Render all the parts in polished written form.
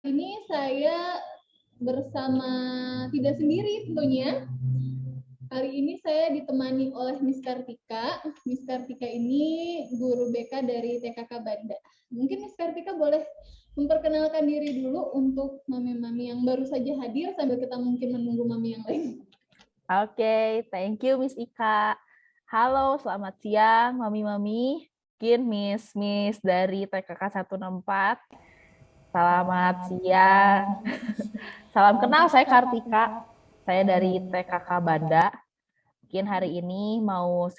Ini saya bersama tidak sendiri tentunya. Kali ini saya ditemani oleh Miss Kartika. Miss Kartika ini guru BK dari TKK Banda. Mungkin Miss Kartika boleh memperkenalkan diri dulu untuk mami-mami yang baru saja hadir sambil kita mungkin menunggu mami yang lain. Oke, thank you Miss Ika. Halo, selamat siang Mami-mami. Mungkin Miss dari TKK 164. Selamat siang. Salam kenal, saya Kartika. Saya dari TKK Banda. Mungkin hari ini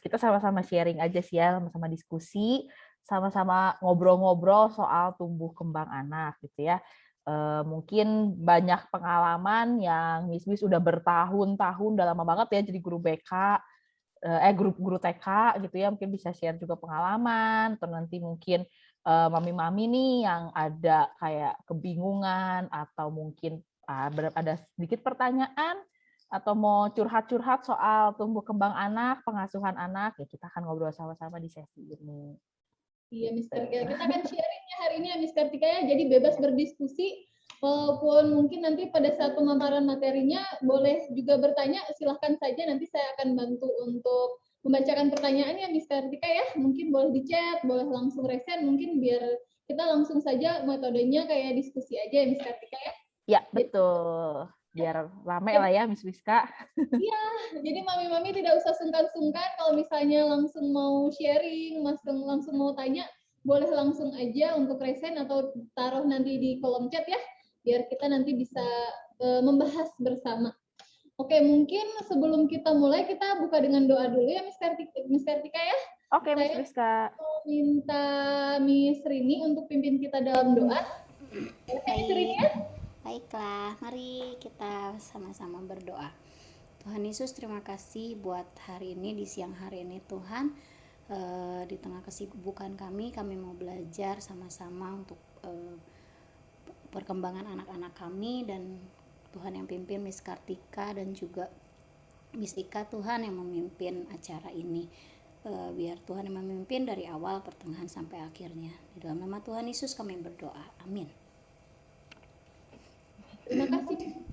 kita sama-sama sharing aja sih ya, sama-sama diskusi, sama-sama ngobrol-ngobrol soal tumbuh kembang anak gitu ya. Mungkin banyak pengalaman yang Miss udah bertahun-tahun, udah lama banget ya jadi guru BK, guru TK gitu ya, mungkin bisa share juga pengalaman, atau nanti mungkin mami-mami nih yang ada kayak kebingungan atau mungkin ada sedikit pertanyaan atau mau curhat-curhat soal tumbuh kembang anak, pengasuhan anak, ya kita akan ngobrol sama-sama di sesi ini. Iya, Miss Kartika. Kita akan sharingnya hari ini ya, Miss Kartika ya. Jadi bebas berdiskusi. Walaupun mungkin nanti pada saat pemaparan materinya boleh juga bertanya, silahkan saja. Nanti saya akan bantu untuk membacakan pertanyaannya, Miss Kartika ya. Mungkin boleh di chat, boleh langsung resen. Mungkin biar kita langsung saja metodenya kayak diskusi aja ya, Miss Kartika ya. Ya, betul. Biar rame lah ya, Miss Wiska. Iya, jadi mami-mami tidak usah sungkan-sungkan kalau misalnya langsung mau sharing, langsung mau tanya, boleh langsung aja untuk resen atau taruh nanti di kolom chat ya, biar kita nanti bisa membahas bersama. Oke, mungkin sebelum kita mulai, kita buka dengan doa dulu ya, Miss Kartika ya. Oke, Miss Wiska. Saya mau minta Miss Rini untuk pimpin kita dalam doa. Miss Rini ya. Baiklah, mari kita sama-sama berdoa. Tuhan Yesus, terima kasih buat hari ini, di siang hari ini Tuhan. Di tengah kesibukan kami mau belajar sama-sama untuk perkembangan anak-anak kami, dan Tuhan yang pimpin Miss Kartika dan juga Miss Ika, Tuhan yang memimpin acara ini. Biar Tuhan yang memimpin dari awal, pertengahan, sampai akhirnya. Di dalam nama Tuhan Yesus kami berdoa. Amin. Terima kasih.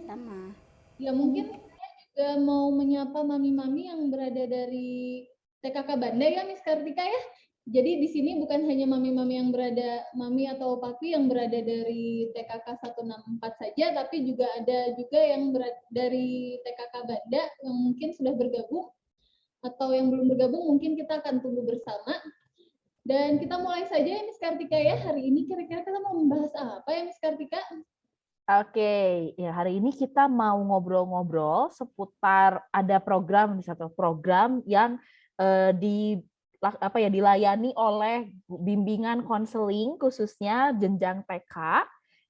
Sama. Ya mungkin saya juga mau menyapa mami-mami yang berada dari TKK Banda ya, Miss Kartika ya. Jadi di sini bukan hanya mami-mami yang berada, mami atau papi yang berada dari TKK 164 saja, tapi juga ada juga yang dari TKK Banda yang mungkin sudah bergabung, atau yang belum bergabung mungkin kita akan tunggu bersama. Dan kita mulai saja ya, Miss Kartika ya. Hari ini kira-kira kita mau membahas apa ya, Miss Kartika? Oke, ya hari ini kita mau ngobrol-ngobrol seputar ada satu program yang dilayani oleh bimbingan konseling khususnya jenjang TK.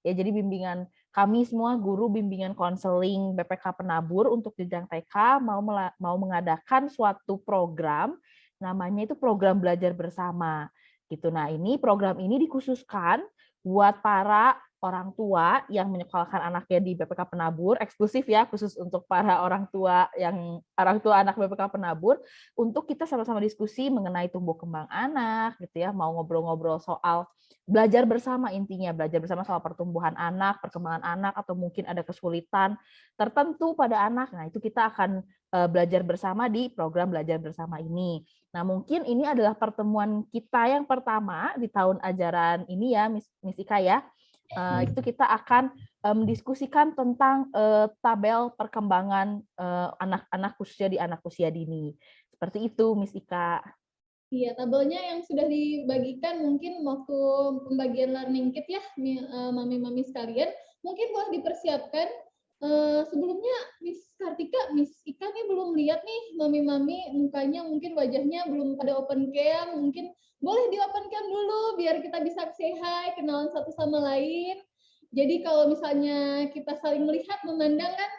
Ya, jadi bimbingan kami semua guru bimbingan konseling BPK Penabur untuk jenjang TK mau mengadakan suatu program, namanya itu program belajar bersama. Gitu. Nah, program ini dikhususkan buat para orang tua yang menyekolahkan anaknya di BPK Penabur, eksklusif ya, khusus untuk para orang tua anak BPK Penabur, untuk kita sama-sama diskusi mengenai tumbuh kembang anak, gitu ya, mau ngobrol-ngobrol soal belajar bersama, intinya belajar bersama soal pertumbuhan anak, perkembangan anak, atau mungkin ada kesulitan tertentu pada anak. Nah, itu kita akan belajar bersama di program belajar bersama ini. Nah, mungkin ini adalah pertemuan kita yang pertama di tahun ajaran ini ya, Miss Ika ya. Itu kita akan mendiskusikan tentang tabel perkembangan anak-anak khususnya di anak usia dini. Seperti itu, Miss Ika. Iya, tabelnya yang sudah dibagikan mungkin waktu pembagian learning kit ya, mami-mami sekalian. Mungkin boleh dipersiapkan. Sebelumnya Miss Kartika, Miss Ika nih belum lihat nih mami-mami mukanya, mungkin wajahnya belum pada open cam. Mungkin boleh di open cam dulu biar kita bisa say hi, kenalan satu sama lain. Jadi kalau misalnya kita saling melihat, memandang kan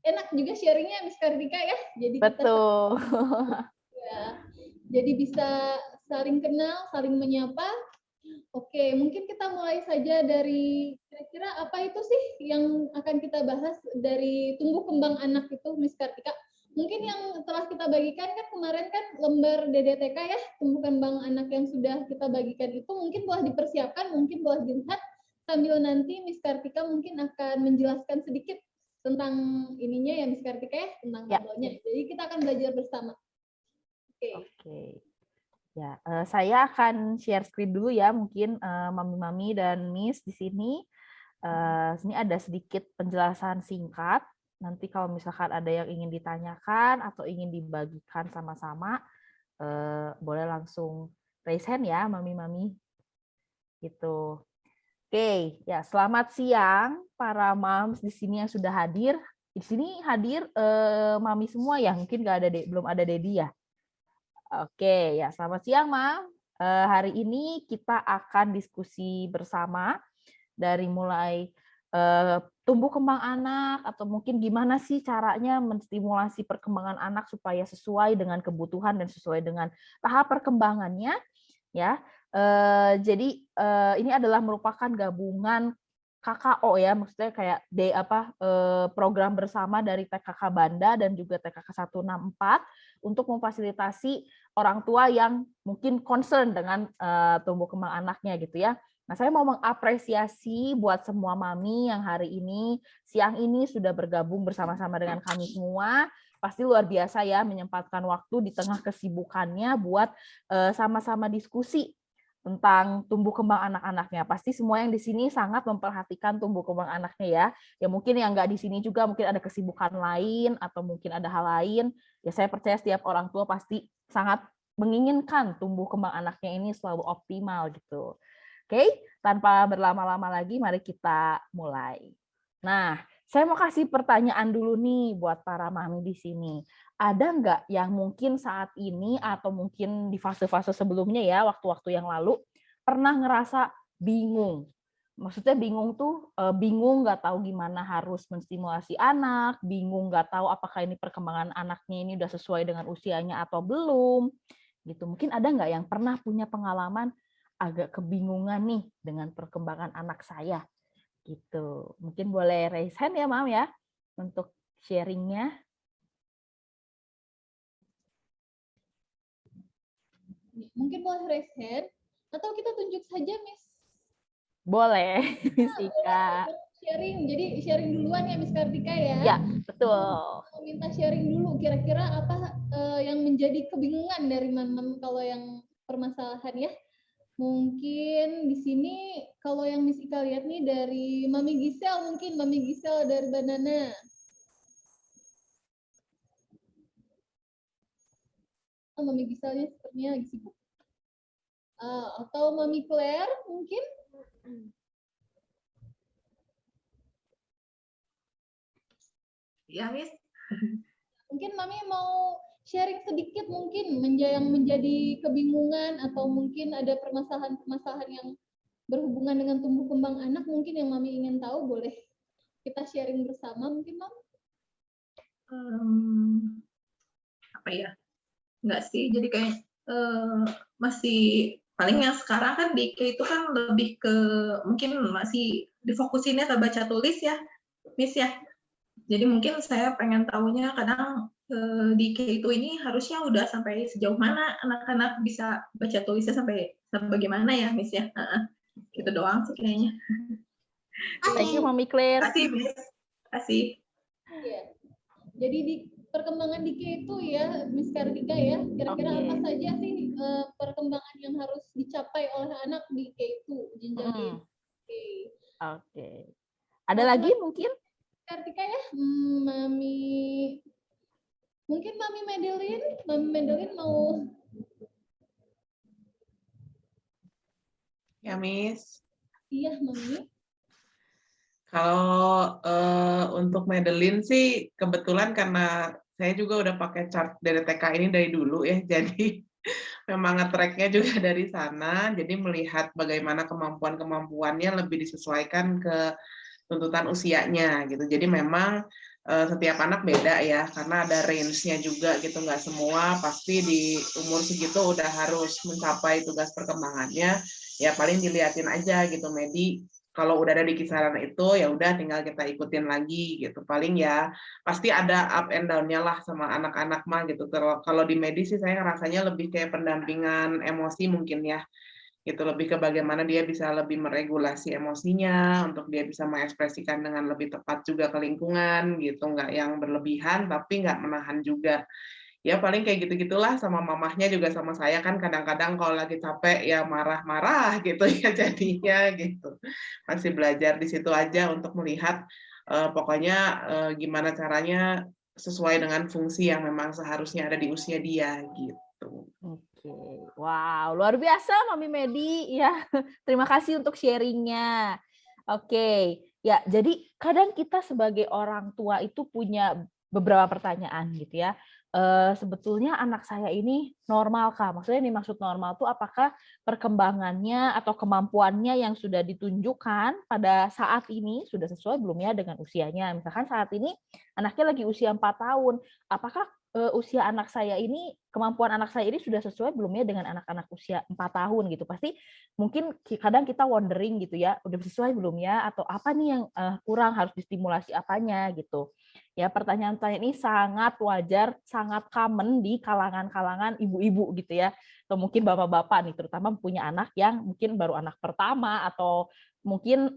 enak juga sharingnya Miss Kartika ya. Jadi betul. Ya, jadi bisa saling kenal, saling menyapa. Oke, mungkin kita mulai saja dari kira-kira apa itu sih yang akan kita bahas dari tumbuh kembang anak itu, Miss Kartika. Mungkin yang telah kita bagikan kan kemarin kan lembar DDTK ya, tumbuh kembang anak yang sudah kita bagikan itu mungkin boleh dipersiapkan, mungkin boleh dilihat sambil nanti Miss Kartika mungkin akan menjelaskan sedikit tentang ininya ya Miss Kartika ya, tentang Ya. tabelnya. Jadi kita akan belajar bersama. Oke. Oke. Ya, saya akan share screen dulu ya, mungkin mami-mami dan Miss di sini. Sini ada sedikit penjelasan singkat. Nanti kalau misalkan ada yang ingin ditanyakan atau ingin dibagikan sama-sama, boleh langsung raise hand ya, mami-mami. Gitu. Oke, ya selamat siang para moms di sini yang sudah hadir. Di sini hadir mami semua ya, mungkin belum ada Dedi ya. Oke, ya selamat siang, Mam. Hari ini kita akan diskusi bersama dari mulai tumbuh kembang anak atau mungkin gimana sih caranya menstimulasi perkembangan anak supaya sesuai dengan kebutuhan dan sesuai dengan tahap perkembangannya, ya. Jadi ini adalah merupakan gabungan KKO ya, maksudnya kayak program bersama dari TKK Banda dan juga TKK 164 untuk memfasilitasi orang tua yang mungkin concern dengan tumbuh kembang anaknya gitu ya. Nah, saya mau mengapresiasi buat semua mami yang hari ini, siang ini sudah bergabung bersama-sama dengan kami semua. Pasti luar biasa ya menyempatkan waktu di tengah kesibukannya buat sama-sama diskusi tentang tumbuh kembang anak-anaknya. Pasti semua yang di sini sangat memperhatikan tumbuh kembang anaknya ya. Ya mungkin yang nggak di sini juga mungkin ada kesibukan lain atau mungkin ada hal lain. Ya saya percaya setiap orang tua pasti sangat menginginkan tumbuh kembang anaknya ini selalu optimal gitu. Oke, tanpa berlama-lama lagi mari kita mulai. Nah, saya mau kasih pertanyaan dulu nih buat para mami di sini. Ada nggak yang mungkin saat ini atau mungkin di fase-fase sebelumnya ya, waktu-waktu yang lalu, pernah ngerasa bingung? Maksudnya bingung tuh, bingung nggak tahu gimana harus menstimulasi anak, bingung nggak tahu apakah ini perkembangan anaknya ini udah sesuai dengan usianya atau belum. Gitu. Mungkin ada nggak yang pernah punya pengalaman agak kebingungan nih dengan perkembangan anak saya? Gitu. Mungkin boleh raise hand ya, Mam ya, untuk sharingnya. Mungkin boleh raise hand atau kita tunjuk saja Miss. Boleh, Miss Ika. Sharing. Jadi sharing duluan ya Miss Kartika ya. Ya, betul. Mau minta sharing dulu kira-kira apa yang menjadi kebingungan dari mam kalau yang permasalahan ya. Mungkin di sini kalau yang Miss Ika lihat nih dari Mami Gisel, mungkin Mami Gisel dari Banana. Oh, Mami Giselnya sepertinya lagi sibuk. Atau Mami Claire mungkin? Ya, Miss. Mungkin Mami mau sharing sedikit mungkin yang menjadi kebingungan atau mungkin ada permasalahan-permasalahan yang berhubungan dengan tumbuh kembang anak mungkin yang Mami ingin tahu, boleh kita sharing bersama mungkin, Mam? Apa ya? Enggak sih, jadi kayak masih paling yang sekarang kan di IK itu kan lebih ke mungkin masih difokusinnya ke baca tulis ya, Miss ya. Jadi mungkin saya pengen tahunya kadang di IK itu ini harusnya udah sampai sejauh mana anak-anak bisa baca tulisnya sampai bagaimana ya, Miss ya. Gitu doang sih kayaknya. Thank you, Mami Claire. Terima kasih, Miss. Terima kasih. Iya. Jadi di perkembangan DIK itu ya, Miss Kartika ya, kira-kira apa saja sih perkembangan yang harus dicapai oleh anak di DIK itu jenjangnya? Oke. Ada lagi mungkin? Kartika ya, Mami, mungkin Mami Madeline mau? Ya, Miss. Iya, Mami. Kalau untuk Madeline sih kebetulan karena saya juga udah pakai chart dari TK ini dari dulu ya, jadi memang nge-track-nya juga dari sana, jadi melihat bagaimana kemampuan-kemampuannya lebih disesuaikan ke tuntutan usianya gitu. Jadi memang setiap anak beda ya, karena ada range-nya juga gitu, nggak semua pasti di umur segitu udah harus mencapai tugas perkembangannya, ya paling dilihatin aja gitu, Medi. Kalau udah ada di kisaran itu, ya udah tinggal kita ikutin lagi gitu. Paling ya pasti ada up and down-nya lah sama anak-anak mah gitu. Kalau di medis sih saya rasanya lebih kayak pendampingan emosi mungkin ya. gitu, lebih ke bagaimana dia bisa lebih meregulasi emosinya, untuk dia bisa mengekspresikan dengan lebih tepat juga ke lingkungan gitu, nggak yang berlebihan tapi nggak menahan juga. Ya paling kayak gitu-gitulah, sama mamahnya juga sama saya kan kadang-kadang kalau lagi capek ya marah-marah gitu ya jadinya gitu. Masih belajar di situ aja untuk melihat, pokoknya, gimana caranya sesuai dengan fungsi yang memang seharusnya ada di usia dia gitu. Oke, wow, luar biasa Mami Medi ya. Terima kasih untuk sharingnya. Oke, ya jadi kadang kita sebagai orang tua itu punya beberapa pertanyaan gitu ya. Sebetulnya anak saya ini normal kah? Maksudnya yang dimaksud normal tuh apakah perkembangannya atau kemampuannya yang sudah ditunjukkan pada saat ini sudah sesuai belum ya dengan usianya? Misalkan saat ini anaknya lagi usia 4 tahun, apakah usia anak saya ini, kemampuan anak saya ini sudah sesuai belum ya dengan anak-anak usia 4 tahun gitu. Pasti mungkin kadang kita wondering gitu ya, udah sesuai belum ya, atau apa nih yang kurang, harus distimulasi apanya gitu. Ya pertanyaan-pertanyaan ini sangat wajar, sangat common di kalangan-kalangan ibu-ibu gitu ya, atau mungkin bapak-bapak nih, terutama punya anak yang mungkin baru anak pertama atau mungkin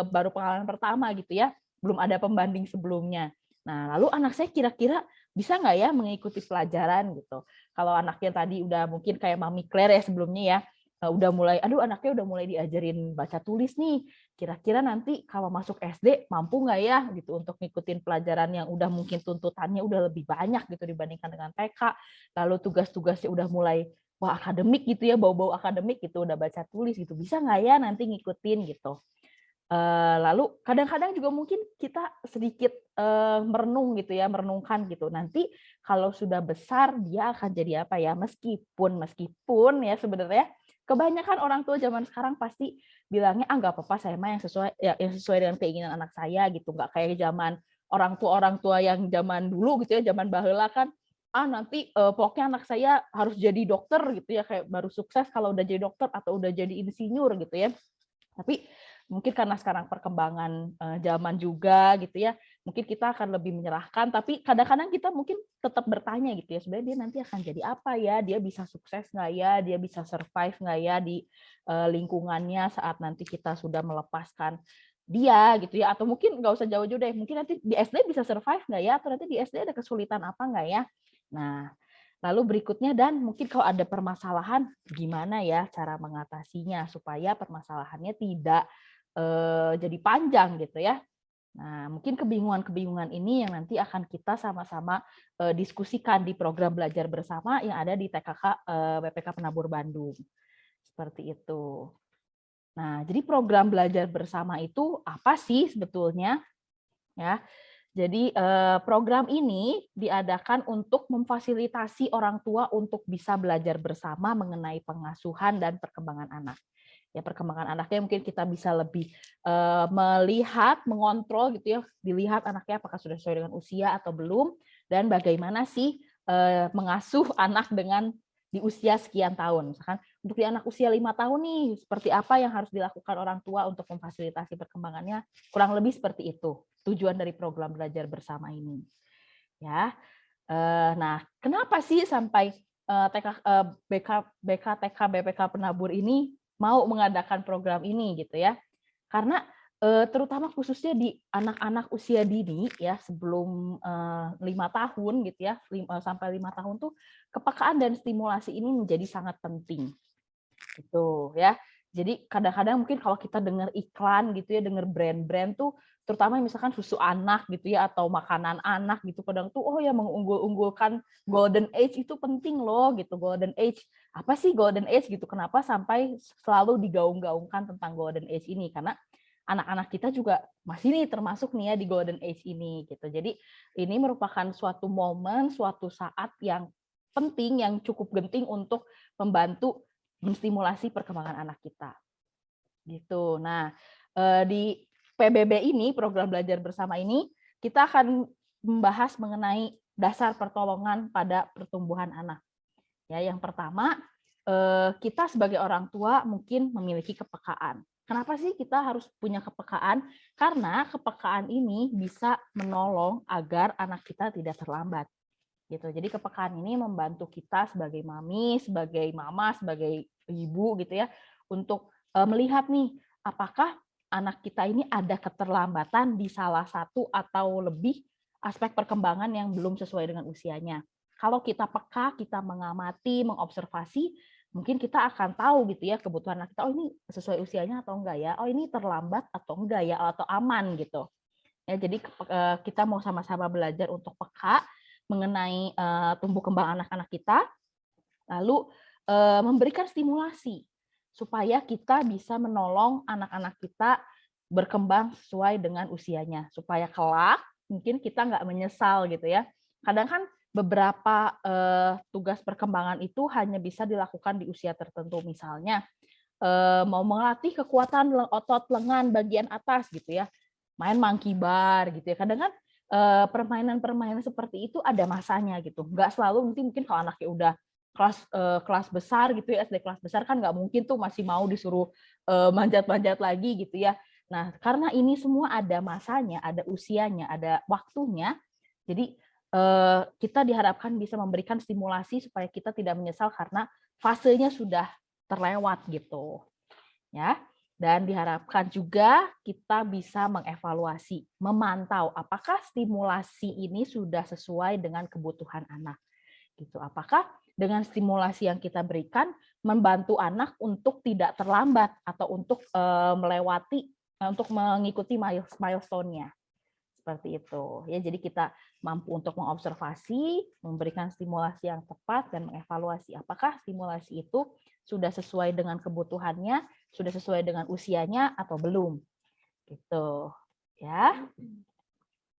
baru pengalaman pertama gitu ya, belum ada pembanding sebelumnya. Nah, lalu anak saya kira-kira bisa nggak ya mengikuti pelajaran gitu. Kalau anaknya tadi udah mungkin kayak Mami Claire ya sebelumnya ya, udah mulai, aduh anaknya udah mulai diajarin baca tulis nih, kira-kira nanti kalau masuk SD mampu nggak ya gitu untuk ngikutin pelajaran yang udah mungkin tuntutannya udah lebih banyak gitu dibandingkan dengan TK, lalu tugas-tugasnya udah mulai wah akademik gitu ya, bau-bau akademik gitu, udah baca tulis gitu, bisa nggak ya nanti ngikutin gitu. Lalu kadang-kadang juga mungkin kita sedikit merenung gitu ya, merenungkan gitu. Nanti kalau sudah besar dia akan jadi apa ya? Meskipun ya sebenarnya kebanyakan orang tua zaman sekarang pasti bilangnya ah nggak apa-apa saya mah yang sesuai dengan keinginan anak saya gitu. Nggak kayak zaman orang tua yang zaman dulu gitu ya, zaman baheula kan ah nanti pokoknya anak saya harus jadi dokter gitu ya, kayak baru sukses kalau udah jadi dokter atau udah jadi insinyur gitu ya. Tapi mungkin karena sekarang perkembangan zaman juga gitu ya, mungkin kita akan lebih menyerahkan, tapi kadang-kadang kita mungkin tetap bertanya gitu ya, sebenarnya dia nanti akan jadi apa ya, dia bisa sukses nggak ya, dia bisa survive nggak ya di lingkungannya saat nanti kita sudah melepaskan dia gitu ya, atau mungkin nggak usah jauh-jauh deh, mungkin nanti di SD bisa survive nggak ya, atau nanti di SD ada kesulitan apa nggak ya. Nah, lalu berikutnya, dan mungkin kalau ada permasalahan, gimana ya cara mengatasinya supaya permasalahannya tidak jadi panjang gitu ya. Nah, mungkin kebingungan-kebingungan ini yang nanti akan kita sama-sama diskusikan di program belajar bersama yang ada di TKK BPK Penabur Bandung. Seperti itu. Nah, jadi program belajar bersama itu apa sih sebetulnya? Ya. Jadi program ini diadakan untuk memfasilitasi orang tua untuk bisa belajar bersama mengenai pengasuhan dan perkembangan anak. Ya, perkembangan anaknya mungkin kita bisa lebih melihat, mengontrol gitu ya, dilihat anaknya apakah sudah sesuai dengan usia atau belum, dan bagaimana sih mengasuh anak dengan di usia sekian tahun. Misalkan untuk di anak usia 5 tahun nih, seperti apa yang harus dilakukan orang tua untuk memfasilitasi perkembangannya, kurang lebih seperti itu tujuan dari program belajar bersama ini. Ya, nah kenapa sih sampai BK BPK Penabur ini mau mengadakan program ini gitu ya? Karena terutama khususnya di anak-anak usia dini ya, sebelum 5 tahun gitu ya, sampai 5 tahun tuh kepekaan dan stimulasi ini menjadi sangat penting. Gitu ya. Jadi kadang-kadang mungkin kalau kita dengar iklan gitu ya, dengar brand-brand tuh, terutama misalkan susu anak gitu ya, atau makanan anak gitu, kadang tuh oh ya mengunggul-unggulkan golden age itu penting loh gitu, golden age. Apa sih golden age gitu? Kenapa sampai selalu digaung-gaungkan tentang golden age ini? Karena anak-anak kita juga masih nih termasuk nih ya di golden age ini gitu. Jadi ini merupakan suatu momen, suatu saat yang penting, yang cukup genting untuk membantu menstimulasi perkembangan anak kita. Gitu. Nah, di PBB ini, program belajar bersama ini, kita akan membahas mengenai dasar pertolongan pada pertumbuhan anak. Ya, yang pertama, kita sebagai orang tua mungkin memiliki kepekaan. Kenapa sih kita harus punya kepekaan? Karena kepekaan ini bisa menolong agar anak kita tidak terlambat. Gitu. Jadi kepekaan ini membantu kita sebagai mami, sebagai mama, sebagai ibu gitu ya, untuk melihat nih apakah anak kita ini ada keterlambatan di salah satu atau lebih aspek perkembangan yang belum sesuai dengan usianya. Kalau kita peka, kita mengamati, mengobservasi, mungkin kita akan tahu gitu ya kebutuhan anak kita, oh ini sesuai usianya atau enggak ya, oh ini terlambat atau enggak ya, atau aman gitu. Ya, jadi kita mau sama-sama belajar untuk peka mengenai tumbuh kembang anak-anak kita, lalu memberikan stimulasi supaya kita bisa menolong anak-anak kita berkembang sesuai dengan usianya, supaya kelak mungkin kita nggak menyesal gitu ya. Kadang kan beberapa tugas perkembangan itu hanya bisa dilakukan di usia tertentu, misalnya mau melatih kekuatan otot lengan bagian atas gitu ya, main monkey bar gitu ya. Kadang kan permainan-permainan seperti itu ada masanya gitu, nggak selalu. Mungkin kalau anaknya udah kelas besar gitu ya, SD kelas besar kan nggak mungkin tuh masih mau disuruh manjat-manjat lagi gitu ya. Nah, karena ini semua ada masanya, ada usianya, ada waktunya, jadi kita diharapkan bisa memberikan stimulasi supaya kita tidak menyesal karena fasenya sudah terlewat gitu. Ya. Dan diharapkan juga kita bisa mengevaluasi, memantau apakah stimulasi ini sudah sesuai dengan kebutuhan anak. Gitu. Apakah dengan stimulasi yang kita berikan membantu anak untuk tidak terlambat atau untuk untuk mengikuti milestone-nya. Seperti itu. Ya, jadi kita mampu untuk mengobservasi, memberikan stimulasi yang tepat dan mengevaluasi apakah stimulasi itu sudah sesuai dengan kebutuhannya, sudah sesuai dengan usianya atau belum. Gitu. Ya.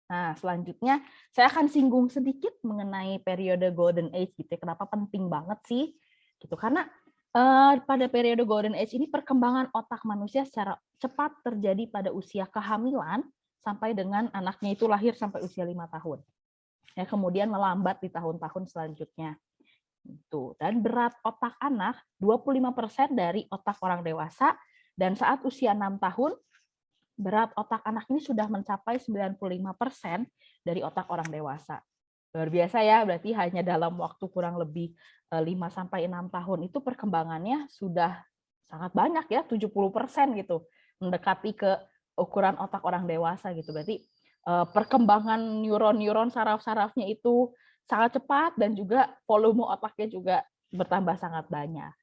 Nah, selanjutnya saya akan singgung sedikit mengenai periode golden age gitu. Kenapa penting banget sih? Gitu. Karena pada periode golden age ini perkembangan otak manusia secara cepat terjadi pada usia kehamilan sampai dengan anaknya itu lahir sampai usia 5 tahun. Ya, kemudian melambat di tahun-tahun selanjutnya. Itu. Dan berat otak anak 25% dari otak orang dewasa, dan saat usia 6 tahun berat otak anak ini sudah mencapai 95% dari otak orang dewasa. Luar biasa ya, berarti hanya dalam waktu kurang lebih 5-6 tahun itu perkembangannya sudah sangat banyak ya, 70% gitu. Mendekati ke ukuran otak orang dewasa gitu. Berarti perkembangan neuron-neuron saraf-sarafnya itu sangat cepat dan juga volume otaknya juga bertambah sangat banyak.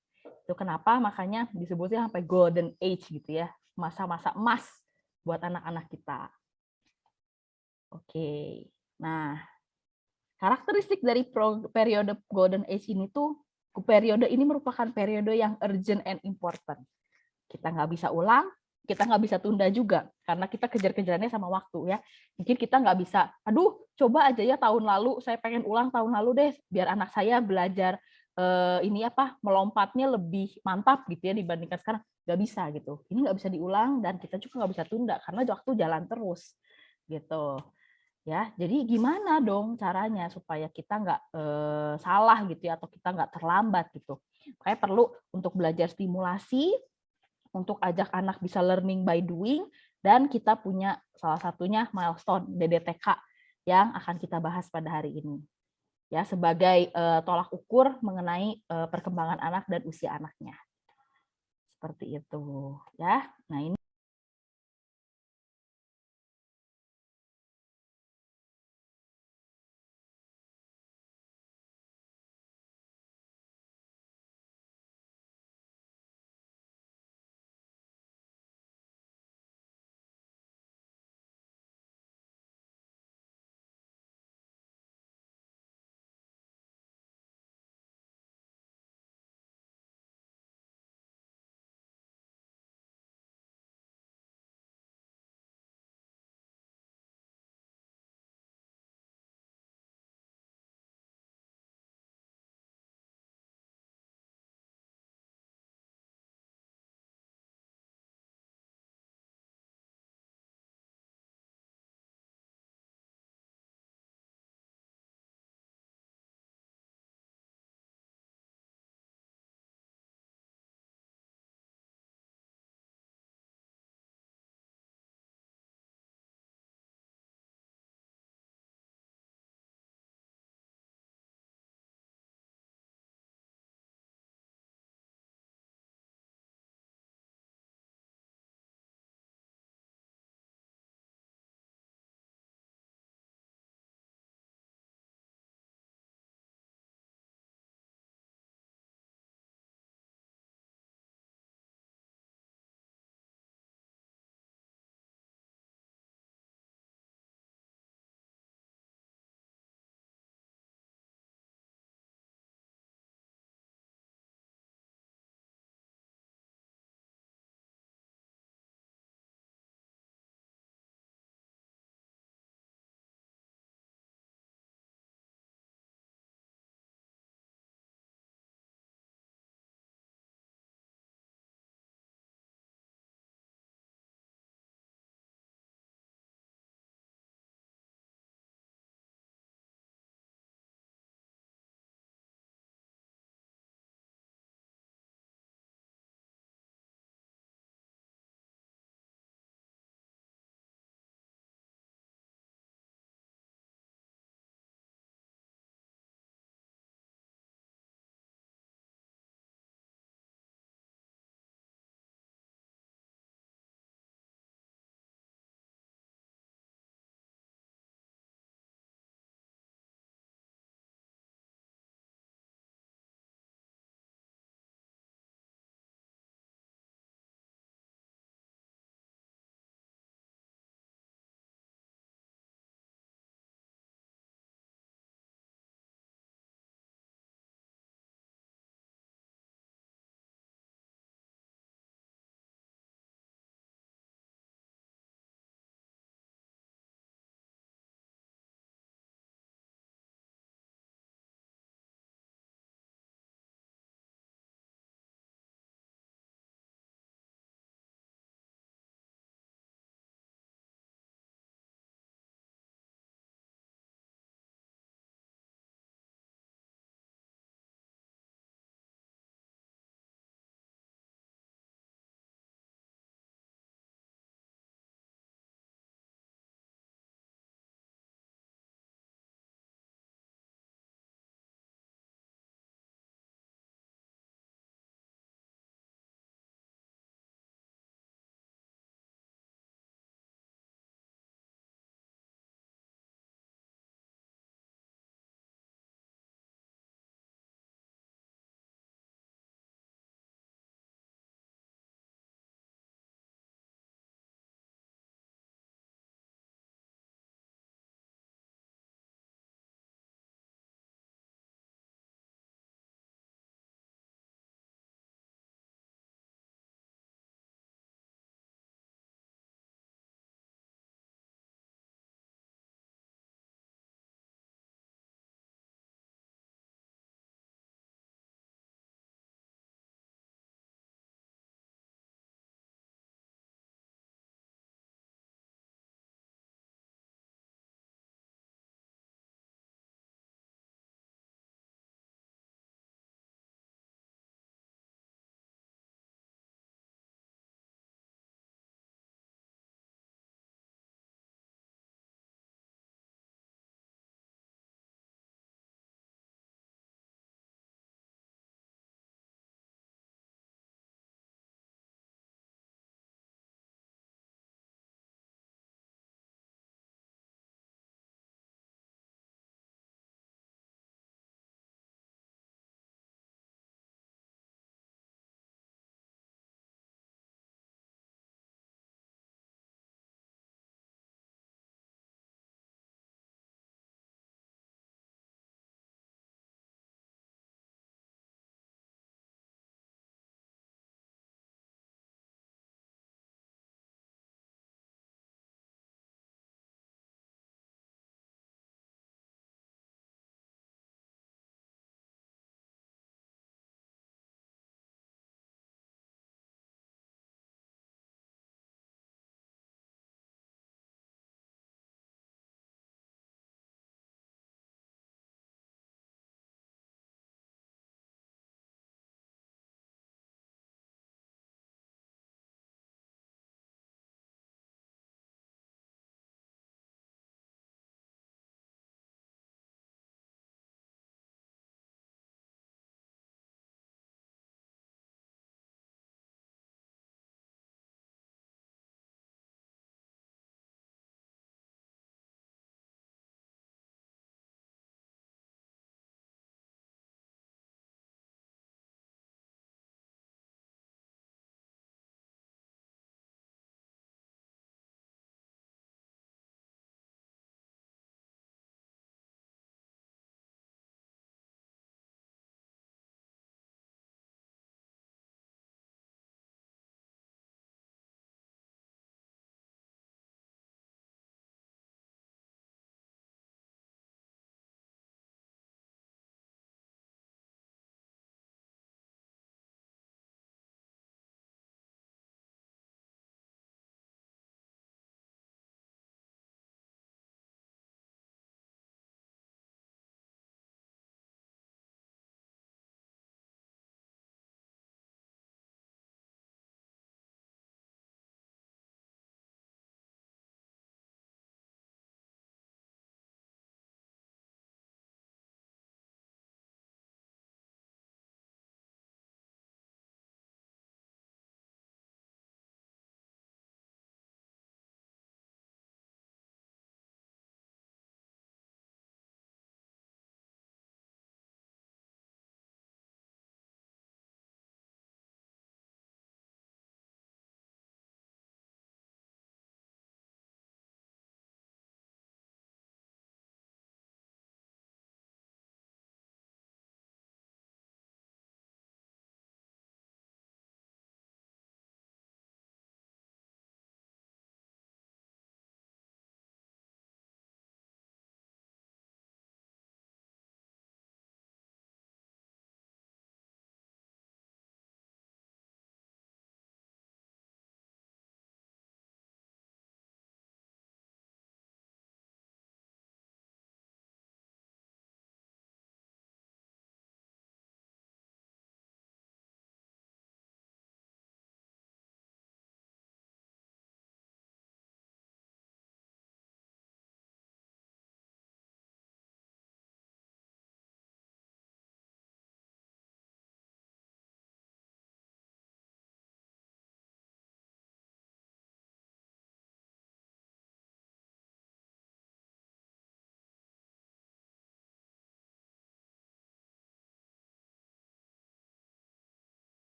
Itu kenapa makanya disebutnya sampai golden age gitu ya, masa-masa emas buat anak-anak kita. Oke. Nah, karakteristik dari periode golden age ini tuh, periode ini merupakan periode yang urgent and important. Kita nggak bisa ulang, kita nggak bisa tunda juga, karena kita kejar-kejarannya sama waktu ya. Mungkin kita nggak bisa, aduh coba aja ya tahun lalu, saya pengen ulang tahun lalu deh, biar anak saya belajar melompatnya lebih mantap gitu ya dibandingkan sekarang. Nggak bisa gitu. Ini nggak bisa diulang dan kita juga nggak bisa tunda karena waktu jalan terus gitu. Ya, jadi gimana dong caranya supaya kita nggak salah gitu ya, atau kita nggak terlambat gitu. Makanya perlu untuk belajar stimulasi, untuk ajak anak bisa learning by doing, dan kita punya salah satunya milestone DDTK yang akan kita bahas pada hari ini. Ya, sebagai tolak ukur mengenai perkembangan anak dan usia anaknya. Seperti itu, ya. Nah, ini